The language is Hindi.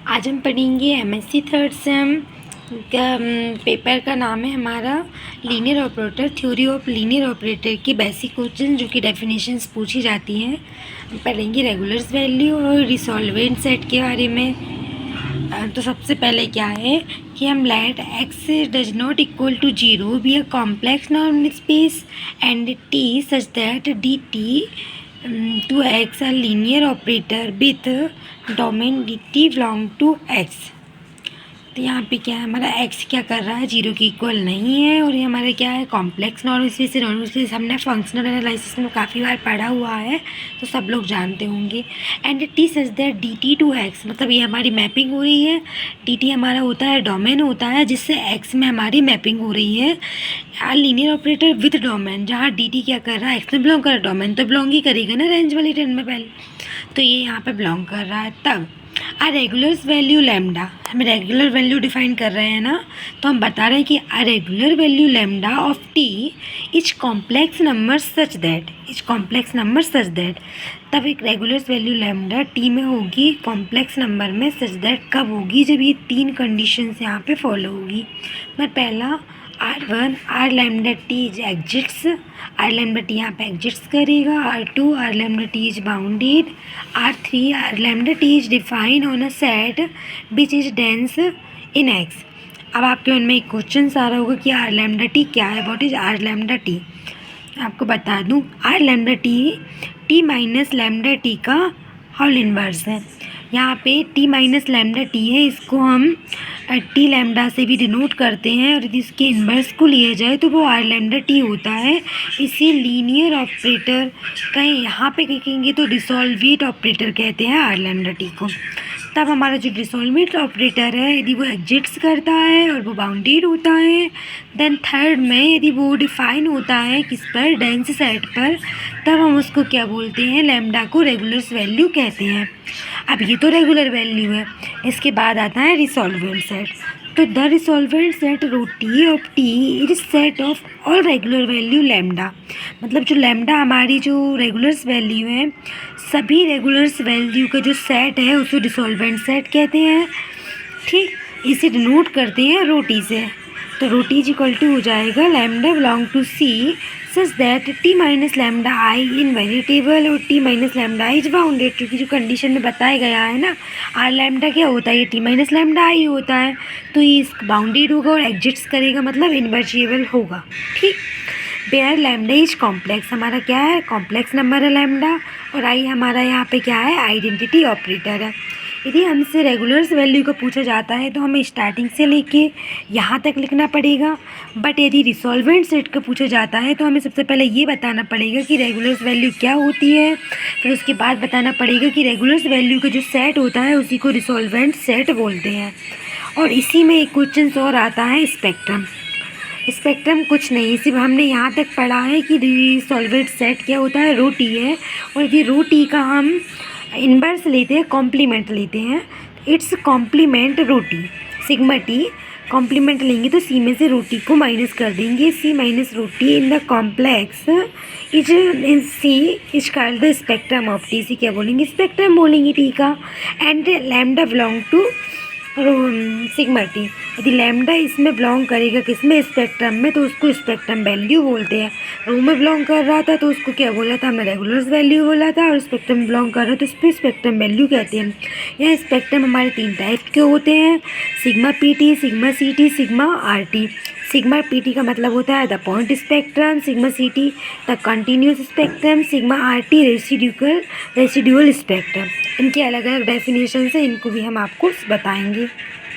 आज हम पढ़ेंगे एमएससी थर्ड सेम का पेपर का नाम है हमारा linear operator, theory of linear operator की बेसिक क्वेश्चन जो कि डेफिनेशंस पूछी जाती हैं। हम पढ़ेंगे रेगुलर्स वैल्यू और रिसॉल्वेंट सेट के बारे में। तो सबसे पहले क्या है कि हम let x does not equal to 0 be a complex normal space and t such that dt to x a linear operator with domain dt belong to x। तो यहाँ पे क्या है, हमारा x क्या कर रहा है, 0 के इक्वल नहीं है। और ये हमारा क्या है, कॉम्प्लेक्स नॉर्मल स्पेस है। नॉर्मल स्पेस हमने फंक्शनल एनालिसिस में काफ़ी बार पढ़ा हुआ है, तो सब लोग जानते होंगे। And T such that D T to X, मतलब ये हमारी मैपिंग हो रही है। डी टी हमारा होता है डोमेन होता है, जिससे एक्स में हमारी मैपिंग हो रही है। लीनियर ऑपरेटर विथ डोमेन, जहाँ डी टी क्या कर रहा है, एक्स में बिलोंग कर रहा है, डोमेन तो बिलोंग ही करेगा ना रेंज वाली टर्म में पहले, तो ये यहाँ पर बिलोंग कर रहा है। तब रेगुलर्स वैल्यू लैम्डा, हम रेगुलर वैल्यू डिफाइन कर रहे हैं ना, तो हम बता रहे हैं कि regular value lambda of T etch complex number such that, etch complex number such that. तब एक रेगुलर्स वैल्यू लैम्डा टी में होगी कॉम्प्लेक्स नंबर में, सच दैट कब होगी, जब ये तीन कंडीशंस यहाँ पे फॉलो होगी। मैं पहला R1 R lambda T is exists, R lambda T यहाँ पे एग्जिट्स करेगा। R2 R lambda T is bounded. R3 R lambda T is define on a set which is dense in X. अब आपके मन में एक क्वेश्चन आ रहा होगा कि आर लैम्डा टी क्या है, what is R lambda T. आपको बता दूँ, R lambda T minus lambda T का होल इनवर्स है। यहाँ पे टी माइनस लैम्डा टी है, इसको हम टी लैम्डा से भी डिनोट करते हैं, और यदि इसके इन्वर्स को लिया जाए तो वो आर लैम्डा टी होता है। इसे लीनियर ऑपरेटर कहीं यहाँ पे कहेंगे तो डिसॉल्वेट ऑपरेटर कहते हैं आर लैम्डा टी को। तब हमारा जो डिसॉल्वेट ऑपरेटर है, यदि वो एग्जिट्स करता है और वो बाउंडेड होता है, देन थर्ड में यदि वो डिफाइन होता है किस पर, डेंस सेट पर, तब हम उसको क्या बोलते हैं, लैम्डा को रेगुलर्स वैल्यू कहते हैं। अब ये तो रेगुलर वैल्यू है, इसके बाद आता है रिसॉल्वेंट सेट। तो the resolvent set rho T of T is set of all regular value lambda, मतलब जो लैम्डा हमारी जो रेगुलर्स वैल्यू है, सभी रेगुलर्स वैल्यू का जो सेट है उसे रिसॉल्वेंट सेट कहते हैं। ठीक, इसे डिनोट करते हैं रोटी से। तो रोटी इज इक्वल टू हो जाएगा lambda belong to C such that T minus lambda I invertible और T minus lambda I is bounded, क्योंकि जो कंडीशन में बताया गया है ना, आर लैम्डा क्या होता है, ये टी माइनस लैम्डा आई होता है, तो ये बाउंडेड होगा और एग्जिट्स करेगा, मतलब इनवर्जिएबल होगा। ठीक, वेयर लैम्डा इज कॉम्प्लेक्स, हमारा क्या है, कॉम्प्लेक्स नंबर है लैम्डा, और आई हमारा यहाँ पे क्या है, आइडेंटिटी ऑपरेटर है। यदि हमसे रेगुलर्स वैल्यू का पूछा जाता है तो हमें स्टार्टिंग से लेके यहाँ तक लिखना पड़ेगा, बट यदि रिसॉल्वेंट सेट का पूछा जाता है तो हमें सबसे पहले ये बताना पड़ेगा कि रेगुलर्स वैल्यू क्या होती है, फिर उसके बाद बताना पड़ेगा कि रेगुलर्स वैल्यू का जो सेट होता है उसी को रिसॉल्वेंट सेट बोलते हैं। और इसी में एक क्वेश्चन और आता है स्पेक्ट्रम। स्पेक्ट्रम कुछ नहीं, सिर्फ हमने यहाँ तक पढ़ा है कि रिसॉल्वेंट सेट क्या होता है, रो टी है, और यदि रो टी का हम इन्वर्स लेते हैं, कॉम्प्लीमेंट लेते हैं, it's complement row T, sigma T complement लेंगे तो सी में से रो टी को माइनस कर देंगे, C minus rho T in the complex is in C is called the spectrum of T. C क्या बोलेंगे, स्पेक्ट्रम बोलेंगे टी का। And lambda belong to sigma T, यदि लैम्डा इसमें बिलोंग करेगा किसमें, स्पेक्ट्रम में, तो उसको स्पेक्ट्रम वैल्यू बोलते हैं। रो में बिलोंग कर रहा था तो उसको क्या बोला था, हमने रेगुलर्स वैल्यू बोला था, और स्पेक्ट्रम में बिलोंग कर रहा था तो उस पर स्पेक्ट्रम वैल्यू कहते हैं। यह स्पेक्ट्रम हमारे तीन टाइप के होते हैं, sigma P T, sigma C T, sigma R T. Sigma P T का मतलब होता है the point spectrum, sigma C T the continuous spectrum, sigma R T residual spectrum. इनके अलग अलग डेफिनेशन है, इनको भी हम आपको बताएंगे।